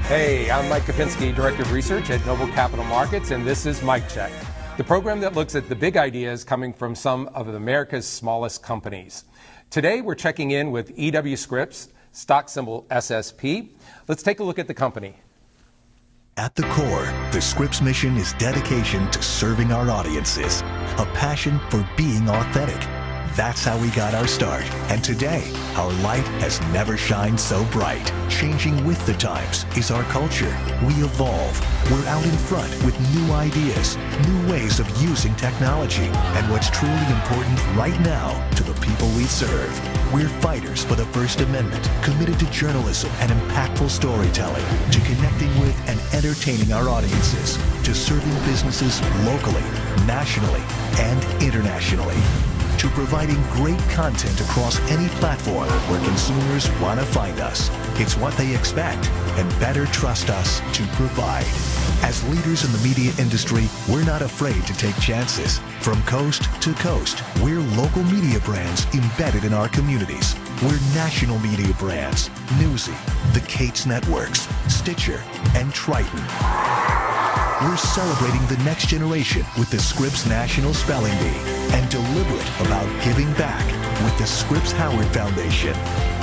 Hey, I'm Mike Kupinski, Director of Research at Noble Capital Markets, and this is Mike Check, the program that looks at the big ideas coming from some of America's smallest companies. Today, we're checking in with E.W.Scripps, stock symbol SSP. Let's take a look at the company. At the core, the Scripps mission is dedication to serving our audiences, a passion for being authentic. That's how we got our start. And today, our light has never shined so bright. Changing with the times is our culture. We evolve. We're out in front with new ideas, new ways of using technology, and what's truly important right now to the people we serve. We're fighters for the First Amendment, committed to journalism and impactful storytelling, to connecting with and entertaining our audiences, to serving businesses locally, nationally, and internationally, to providing great content across any platform where consumers want to find us. It's what they expect and better trust us to provide. As leaders in the media industry, we're not afraid to take chances. From coast to coast, we're local media brands embedded in our communities. We're national media brands, Newsy, the Cates Networks, Stitcher, and Triton. We're celebrating the next generation with the Scripps National Spelling Bee and deliberate about giving back with the Scripps Howard Foundation.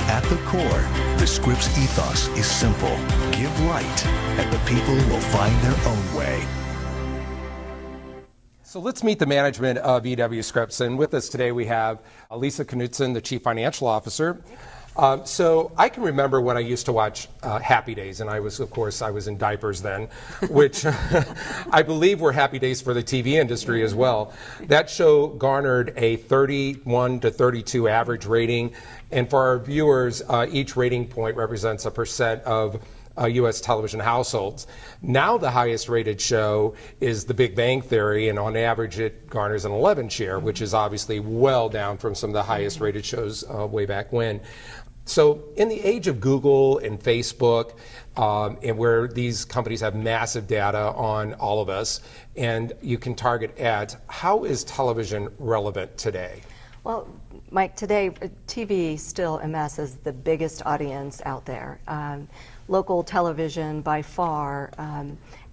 At the core, the Scripps ethos is simple. Give light, and the people will find their own way. So let's meet the management of E.W.Scripps. And with us today we have Lisa Knutson, the Chief Financial Officer. So I can remember when I used to watch Happy Days, and I was in diapers then, which I believe were happy days for the TV industry as well. That show garnered a 31 to 32 average rating, and for our viewers, each rating point represents a percent of U.S. television households. Now the highest rated show is The Big Bang Theory, and on average it garners an 11 share, which is obviously well down from some of the highest rated shows way back when. So in the age of Google and Facebook, and where these companies have massive data on all of us, and you can target ads, how is television relevant today? Well, Mike, today TV still amasses the biggest audience out there. Local television by far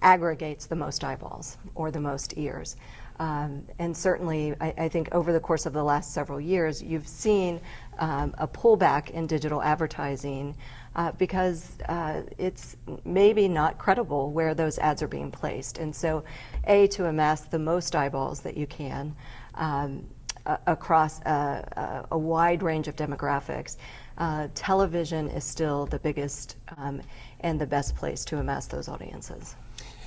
aggregates the most eyeballs or the most ears. And certainly, I think over the course of the last several years, you've seen a pullback in digital advertising because it's maybe not credible where those ads are being placed. And so, to amass the most eyeballs that you can across a wide range of demographics, television is still the biggest and the best place to amass those audiences.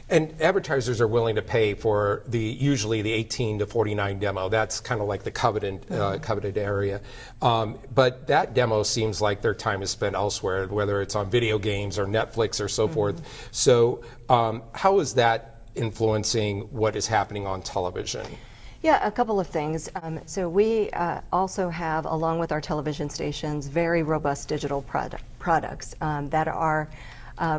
And advertisers are willing to pay for usually the 18 to 49 demo. That's kind of like the coveted area. But that demo seems like their time is spent elsewhere, whether it's on video games or Netflix or so forth. So how is that influencing what is happening on television? Yeah, a couple of things. So we also have, along with our television stations, very robust digital products that are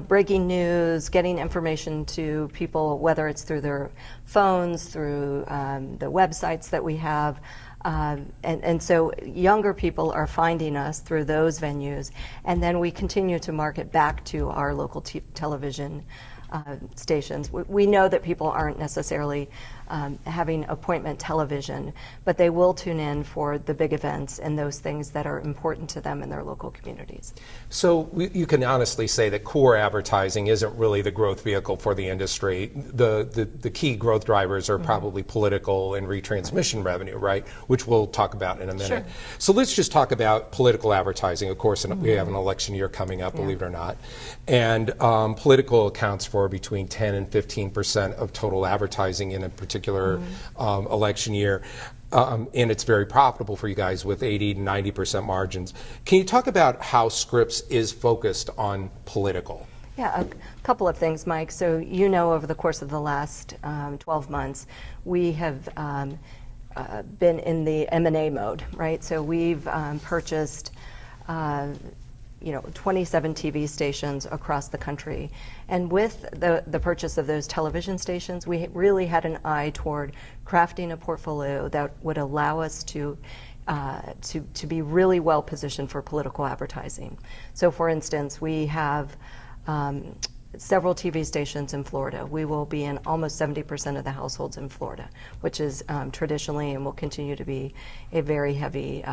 breaking news, getting information to people, whether it's through their phones, through the websites that we have. And so younger people are finding us through those venues, and then we continue to market back to our local television stations. We know that people aren't necessarily having appointment television, but they will tune in for the big events and those things that are important to them in their local communities. So you can honestly say that core advertising isn't really the growth vehicle for the industry. The key growth drivers are probably political and retransmission revenue, right? Which we'll talk about in a minute. Sure. So let's just talk about political advertising. Of course, we have an election year coming up, believe it or not. And political accounts for between 10 and 15% of total advertising in a particular election year. And it's very profitable for you guys with 80 to 90% margins. Can you talk about how Scripps is focused on political? Yeah, a couple of things, Mike. So over the course of the last 12 months, we have been in the M&A mode, right? So we've purchased 27 TV stations across the country. And with the purchase of those television stations, we really had an eye toward crafting a portfolio that would allow us to be really well positioned for political advertising. So for instance, we have several TV stations in Florida. We will be in almost 70% of the households in Florida, which is traditionally and will continue to be a very heavy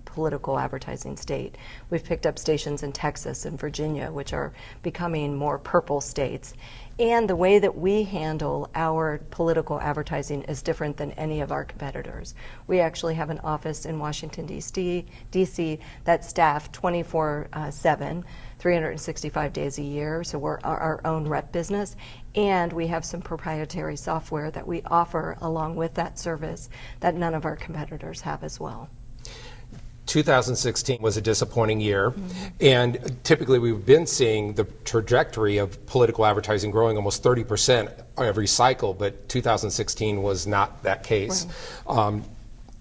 political advertising state. We've picked up stations in Texas and Virginia, which are becoming more purple states. And the way that we handle our political advertising is different than any of our competitors. We actually have an office in Washington, D.C. that's staffed 24/7, 365 days a year, so we're our own rep business. And we have some proprietary software that we offer along with that service that none of our competitors have as well. 2016 was a disappointing year, and typically we've been seeing the trajectory of political advertising growing almost 30% every cycle, but 2016 was not that case. Right.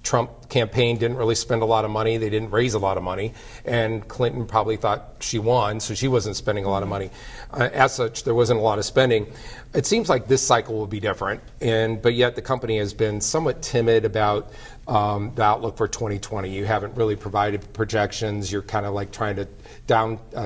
Trump campaign didn't really spend a lot of money. They didn't raise a lot of money, and Clinton probably thought she won, so she wasn't spending a lot of money. As such, there wasn't a lot of spending. It seems like this cycle will be different, but yet the company has been somewhat timid about the outlook for 2020. You haven't really provided projections. You're kind of like trying to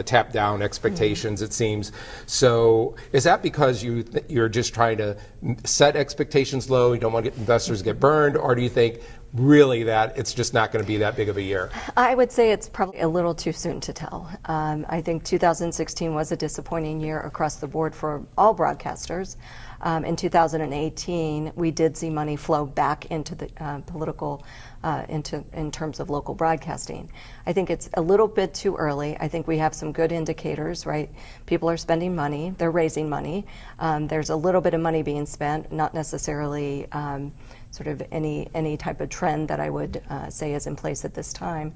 tap down expectations, it seems. So is that because you're just trying to set expectations low, you don't want investors to get burned, or do you think really that it's just not going to be that big of a year? I would say it's probably a little too soon to tell. I think 2016 was a disappointing year across the board for all broadcasters. In 2018, we did see money flow back into the political, in terms of local broadcasting. I think it's a little bit too early. I think we have some good indicators, right? People are spending money, they're raising money. There's a little bit of money being spent, not necessarily sort of any type of trend that I would say is in place at this time.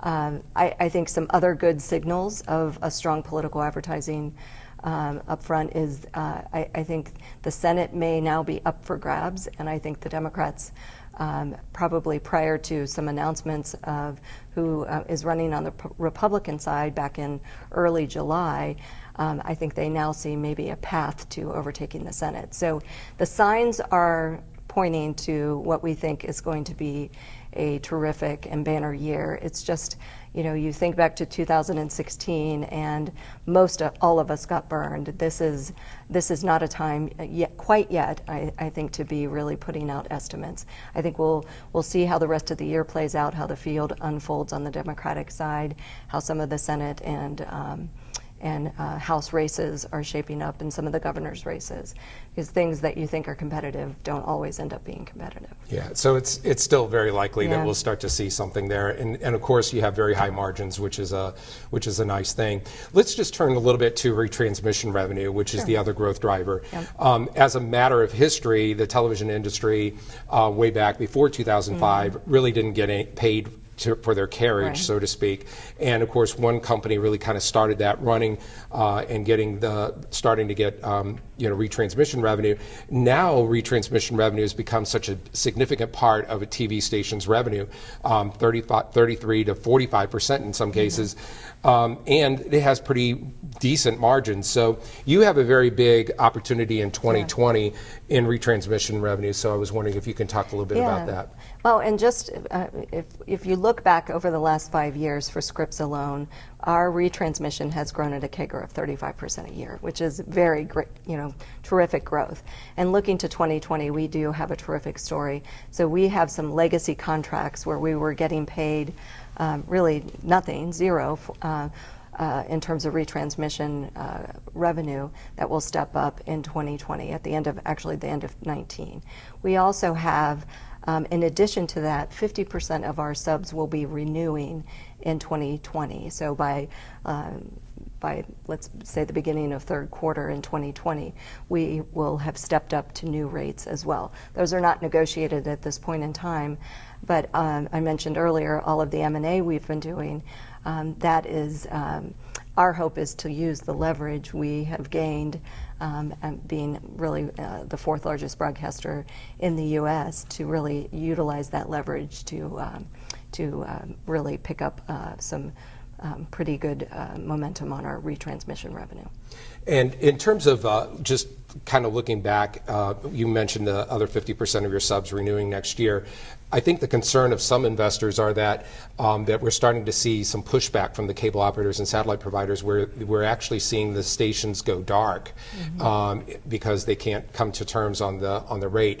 I think some other good signals of a strong political advertising up front is I think the Senate may now be up for grabs, and I think the Democrats probably prior to some announcements of who is running on the Republican side back in early July, I think they now see maybe a path to overtaking the Senate. So the signs are pointing to what we think is going to be a terrific and banner year. It's just, you think back to 2016 and all of us got burned. This is not a time quite yet, I think, to be really putting out estimates. I think we'll see how the rest of the year plays out, how the field unfolds on the Democratic side, how some of the Senate and House races are shaping up, and some of the governor's races, because things that you think are competitive don't always end up being competitive. Yeah, so it's still very likely that we'll start to see something there, and of course you have very high margins, which is a nice thing. Let's just turn a little bit to retransmission revenue, which is the other growth driver. Yep. As a matter of history, the television industry way back before 2005 really didn't get paid for their carriage, so to speak. And of course, one company really kind of started that running and starting to get retransmission revenue. Now retransmission revenue has become such a significant part of a TV station's revenue, 33 to 45% in some cases, and it has pretty decent margins. So you have a very big opportunity in 2020 in retransmission revenue. So I was wondering if you can talk a little bit about that. Well, and just if you look back over the last 5 years for Scripps alone, our retransmission has grown at a CAGR of 35% a year, which is very great, terrific growth. And looking to 2020, we do have a terrific story. So we have some legacy contracts where we were getting paid really nothing, zero, in terms of retransmission revenue that will step up in 2020 at the end of 19. We also have, in addition to that, 50% of our subs will be renewing in 2020. So by let's say the beginning of third quarter in 2020, we will have stepped up to new rates as well. Those are not negotiated at this point in time, but I mentioned earlier all of the M&A we've been doing. That is, our hope is to use the leverage we have gained and being really the fourth largest broadcaster in the U.S. to really utilize that leverage to really pick up some pretty good momentum on our retransmission revenue. And in terms of just kind of looking back, you mentioned the other 50% of your subs renewing next year. I think the concern of some investors are that that we're starting to see some pushback from the cable operators and satellite providers where we're actually seeing the stations go dark because they can't come to terms on the rate.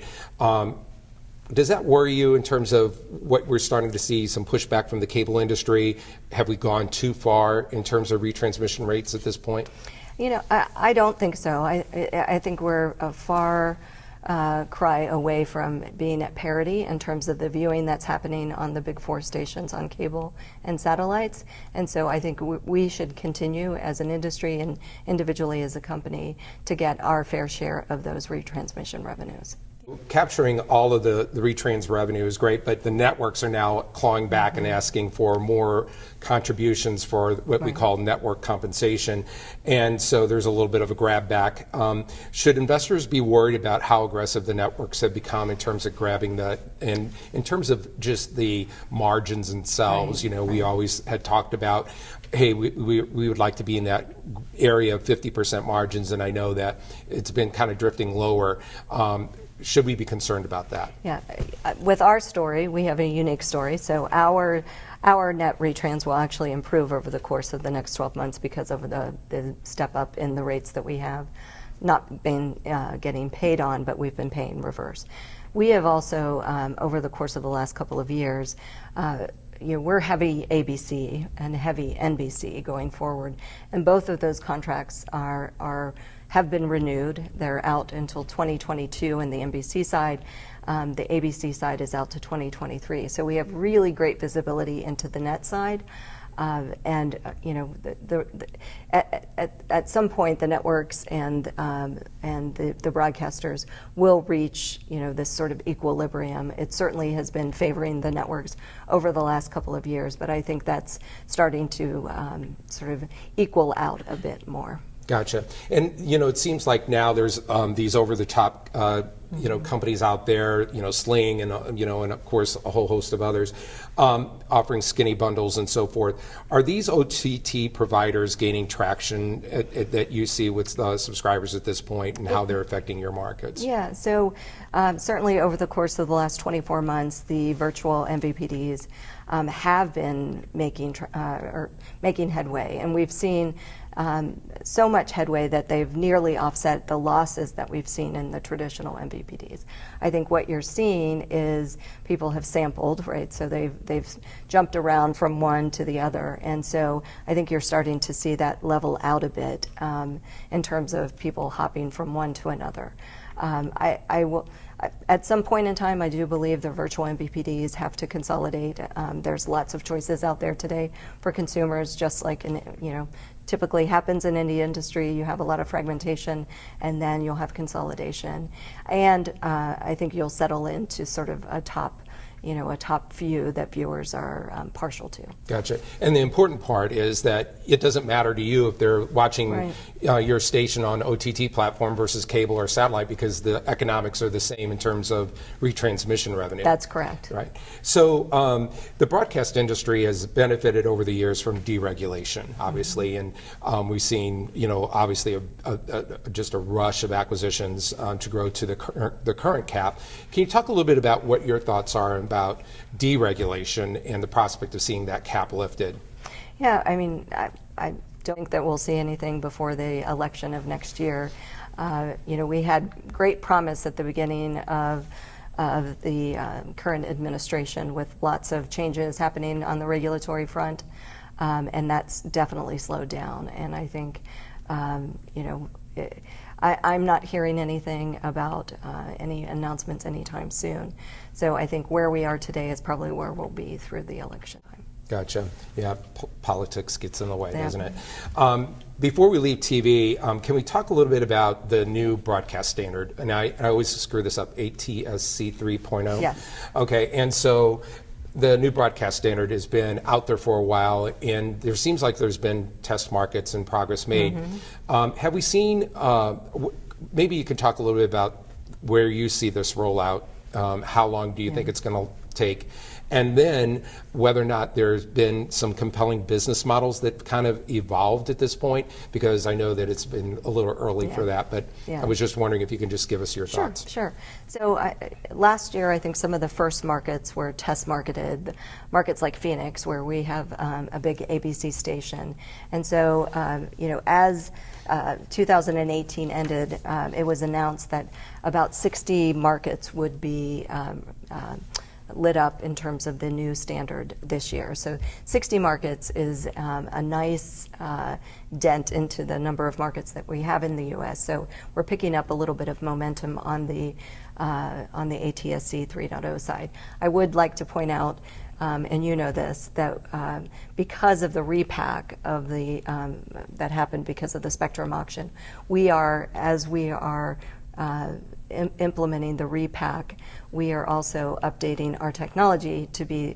Does that worry you in terms of what we're starting to see, some pushback from the cable industry? Have we gone too far in terms of retransmission rates at this point? You know, I don't think so. I think we're a far cry away from being at parity in terms of the viewing that's happening on the big four stations on cable and satellites. And so I think we should continue as an industry and individually as a company to get our fair share of those retransmission revenues. Capturing all of the retrans revenue is great, but the networks are now clawing back and asking for more contributions for what we call network compensation. And so there's a little bit of a grab back. Should investors be worried about how aggressive the networks have become in terms of grabbing that? And in terms of just the margins themselves, you know, we always had talked about, hey, we would like to be in that area of 50% margins, and I know that it's been kind of drifting lower. Should we be concerned about that? Yeah, with our story, we have a unique story. So our net retrans will actually improve over the course of the next 12 months because of the step up in the rates that we have not been getting paid on, but we've been paying reverse. We have also, over the course of the last couple of years, you know, we're heavy ABC and heavy NBC going forward, and both of those contracts have been renewed. They're out until 2022 in the NBC side. The ABC side is out to 2023. So we have really great visibility into the net side. And you know, at some point, the networks and the broadcasters will reach, you know, this sort of equilibrium. It certainly has been favoring the networks over the last couple of years, but I think that's starting to sort of equal out a bit more. Gotcha. And, you know, it seems like now there's these over-the-top, you know, companies out there, you know, Sling and, you know, and of course a whole host of others offering skinny bundles and so forth. Are these OTT providers gaining traction that you see with subscribers at this point, and how they're affecting your markets? Yeah, so certainly over the course of the last 24 months, the virtual MVPDs have been making headway, and we've seen so much headway that they've nearly offset the losses that we've seen in the traditional MVPDs. I think what you're seeing is people have sampled, right? So they've jumped around from one to the other, and so I think you're starting to see that level out a bit in terms of people hopping from one to another. At some point in time, I do believe the virtual MVPDs have to consolidate. There's lots of choices out there today for consumers, just like typically happens in any industry. You have a lot of fragmentation, and then you'll have consolidation. And I think you'll settle into sort of a top few that viewers are partial to. Gotcha. And the important part is that it doesn't matter to you if they're watching your station on OTT platform versus cable or satellite, because the economics are the same in terms of retransmission revenue. That's correct. Right. So the broadcast industry has benefited over the years from deregulation, obviously, and we've seen, you know, obviously just a rush of acquisitions to grow to the current cap. Can you talk a little bit about what your thoughts are about deregulation and the prospect of seeing that cap lifted? Yeah, I mean, I don't think that we'll see anything before the election of next year. You know, we had great promise at the beginning of the current administration with lots of changes happening on the regulatory front, and that's definitely slowed down. And I think, you know, I'm not hearing anything about any announcements anytime soon. So I think where we are today is probably where we'll be through the election time. Gotcha. Yeah, politics gets in the way, doesn't it? Before we leave TV, can we talk a little bit about the new broadcast standard? And I always screw this up, ATSC 3.0? Yes. Okay, and so the new broadcast standard has been out there for a while, and there seems like there's been test markets and progress made. Have we seen, maybe you can talk a little bit about where you see this rollout. How long do you think it's going to take, and then whether or not there's been some compelling business models that kind of evolved at this point, because I know that it's been a little early for that, but I was just wondering if you can just give us your thoughts. Sure. So last year, I think some of the first markets were test marketed, markets like Phoenix, where we have a big ABC station. And so, as 2018 ended, it was announced that about 60 markets would be lit up in terms of the new standard this year. So 60 markets is a nice dent into the number of markets that we have in the U.S. So we're picking up a little bit of momentum on the ATSC 3.0 side. I would like to point out, and you know this, that because of the repack of the that happened because of the spectrum auction, as we are implementing the repack, we are also updating our technology to be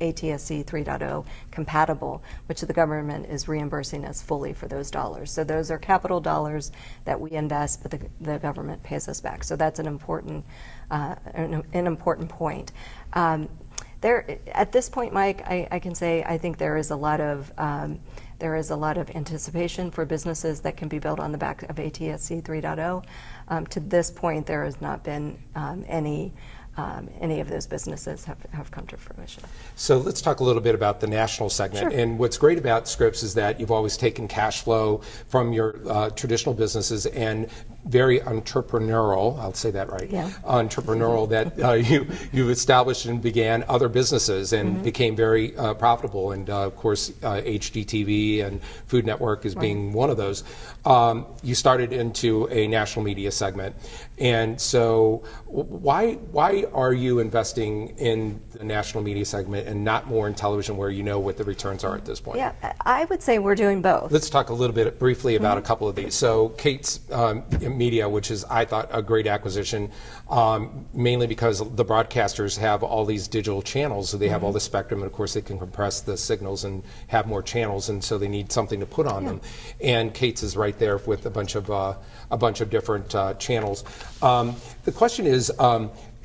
ATSC 3.0 compatible, which the government is reimbursing us fully for those dollars. So those are capital dollars that we invest, but the government pays us back. So that's an important point. At this point, Mike, I can say I think there is a lot of anticipation for businesses that can be built on the back of ATSC 3.0. To this point, there has not been any of those businesses have come to fruition. So let's talk a little bit about the national segment. Sure. And what's great about Scripps is that you've always taken cash flow from your traditional businesses and very entrepreneurial, I'll say that right, entrepreneurial, that you established and began other businesses and became very profitable. And of course, HGTV and Food Network is being one of those. You started into a national media segment. And so why are you investing in the national media segment and not more in television, where you know what the returns are at this point? Yeah, I would say we're doing both. Let's talk a little bit briefly about a couple of these. So Kate's Media, which is, I thought, a great acquisition, mainly because the broadcasters have all these digital channels, so they have all the spectrum, and of course they can compress the signals and have more channels, and so they need something to put on them. And Kate's is right there with a bunch of different channels. The question is,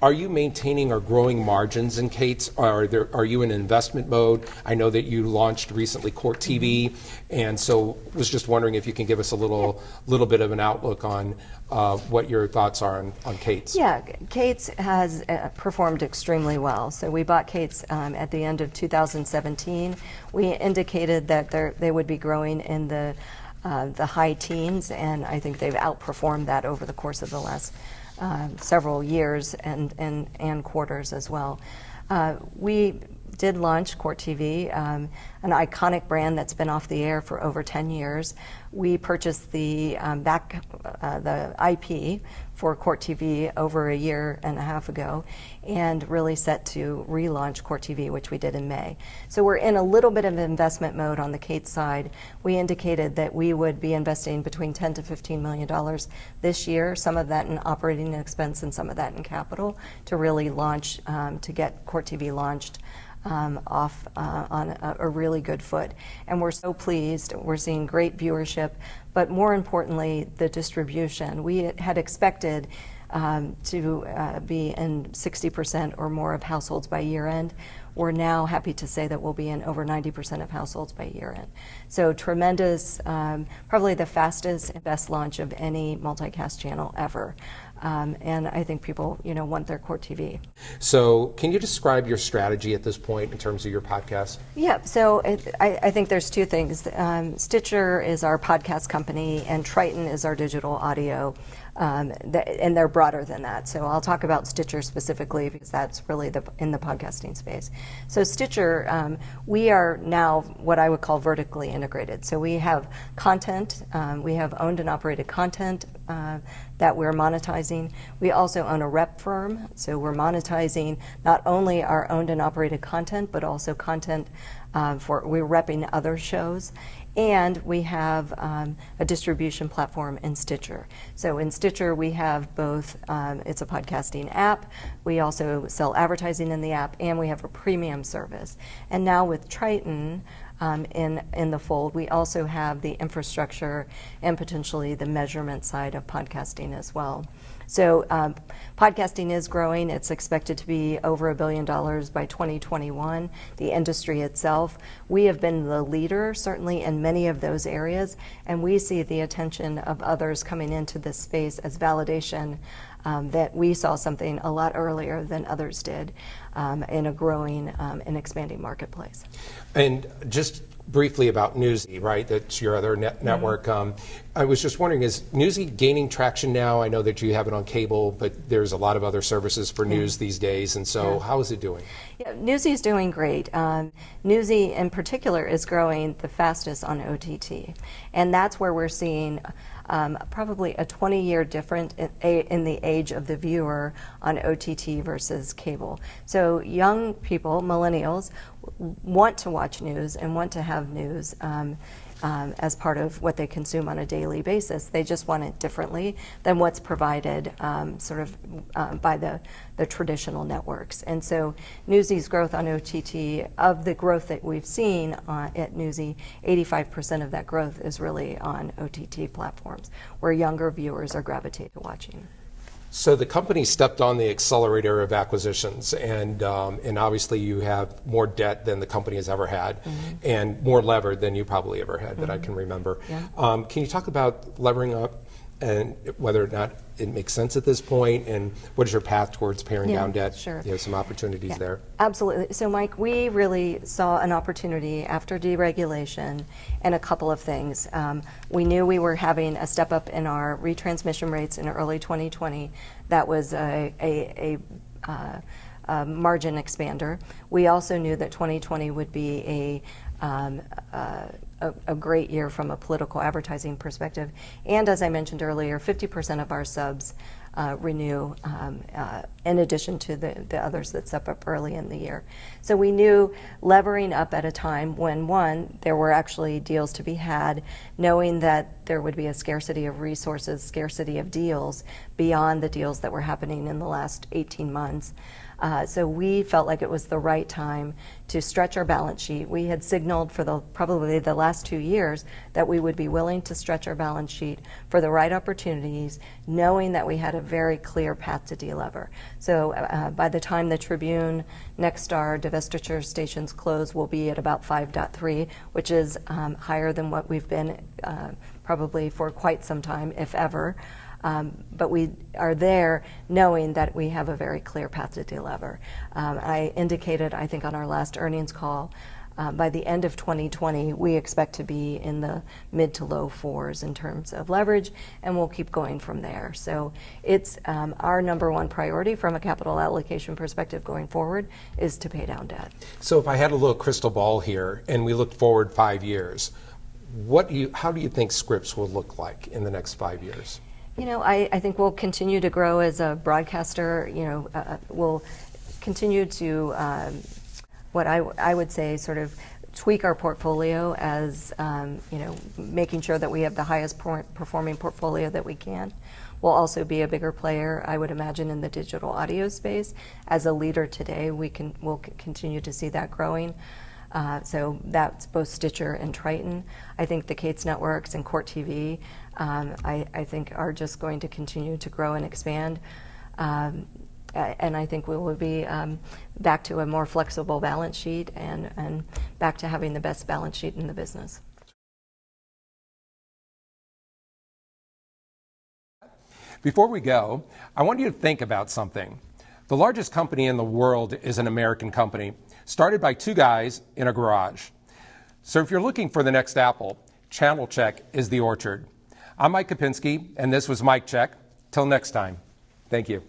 are you maintaining or growing margins in Kate's? Are you in investment mode? I know that you launched recently Court TV, and so was just wondering if you can give us a little bit of an outlook on what your thoughts are on Kate's. Yeah, Kate's has performed extremely well. So we bought Kate's at the end of 2017. We indicated that they would be growing in the high teens, and I think they've outperformed that over the course of the last several years and quarters as well. We did launch Court TV, an iconic brand that's been off the air for over 10 years. We purchased the IP for Court TV over a year and a half ago, and really set to relaunch Court TV, which we did in May. So we're in a little bit of investment mode on the Kate side. We indicated that we would be investing between $10 to $15 million this year, some of that in operating expense and some of that in capital, to really launch, to get Court TV launched off on a really good foot. And we're so pleased. We're seeing great viewership, but more importantly, the distribution. We had expected to be in 60% or more of households by year end. We're now happy to say that we'll be in over 90% of households by year end. So tremendous, probably the fastest and best launch of any multicast channel ever. And I think people, want their Court TV. So can you describe your strategy at this point in terms of your podcast? Yeah, so I think there's two things. Stitcher is our podcast company, and Triton is our digital audio, and they're broader than that. So I'll talk about Stitcher specifically because that's really in the podcasting space. So Stitcher, we are now what I would call vertically integrated. So we have content, we have owned and operated content that we're monetizing. We also own a rep firm, so we're monetizing not only our owned and operated content, but also content we're repping other shows. And we have a distribution platform in Stitcher. So in Stitcher, we have both, it's a podcasting app, we also sell advertising in the app, and we have a premium service. And now with Triton in the fold, we also have the infrastructure and potentially the measurement side of podcasting as well. So podcasting is growing. It's expected to be over $1 billion by 2021. The industry itself, we have been the leader certainly in many of those areas, and we see the attention of others coming into this space as validation that we saw something a lot earlier than others did in a growing and expanding marketplace. And just briefly about Newsy, right? That's your other network. I was just wondering, is Newsy gaining traction now? I know that you have it on cable, but there's a lot of other services for news these days. And so how is it doing? Yeah, Newsy is doing great. Newsy in particular is growing the fastest on OTT. And that's where we're seeing probably a 20-year difference in the age of the viewer on OTT versus cable. So young people, millennials, want to watch news and want to have news as part of what they consume on a daily basis. They just want it differently than what's provided by the traditional networks. And so Newsy's growth on OTT, of the growth that we've seen at Newsy, 85% of that growth is really on OTT platforms where younger viewers are gravitating to watching. So the company stepped on the accelerator of acquisitions, and obviously you have more debt than the company has ever had, and more levered than you probably ever had that I can remember. Yeah. Can you talk about levering up and whether or not it makes sense at this point, and what is your path towards paring down debt? Sure. You have some opportunities there. Absolutely. So Mike, we really saw an opportunity after deregulation and a couple of things. We knew we were having a step up in our retransmission rates in early 2020. That was a margin expander. We also knew that 2020 would be a great year from a political advertising perspective. And as I mentioned earlier, 50% of our subs renew in addition to the others that step up early in the year. So we knew levering up at a time when, one, there were actually deals to be had, knowing that there would be a scarcity of resources, scarcity of deals beyond the deals that were happening in the last 18 months. So we felt like it was the right time to stretch our balance sheet. We had signaled for probably the last 2 years that we would be willing to stretch our balance sheet for the right opportunities, knowing that we had a very clear path to delever. So by the time the Tribune, Nexstar, divestiture stations close, we'll be at about 5.3, which is higher than what we've been probably for quite some time, if ever. But we are there knowing that we have a very clear path to delever. I indicated, I think on our last earnings call, by the end of 2020, we expect to be in the mid to low 4s in terms of leverage, and we'll keep going from there. So it's our number one priority from a capital allocation perspective going forward is to pay down debt. So if I had a little crystal ball here and we looked forward 5 years, how do you think Scripps will look like in the next 5 years? You know, I think we'll continue to grow as a broadcaster. You know, we'll continue to, what I would say, sort of tweak our portfolio as, you know, making sure that we have the highest performing portfolio that we can. We'll also be a bigger player, I would imagine, in the digital audio space. As a leader today, we'll continue to see that growing. So that's both Stitcher and Triton. I think the Kate's networks and Court TV, I think are just going to continue to grow and expand. And I think we will be back to a more flexible balance sheet and back to having the best balance sheet in the business. Before we go, I want you to think about something. The largest company in the world is an American company, started by 2 guys in a garage. So if you're looking for the next apple, Channelchek is the orchard. I'm Mike Kupinski, and this was Mike Chek. Till next time, thank you.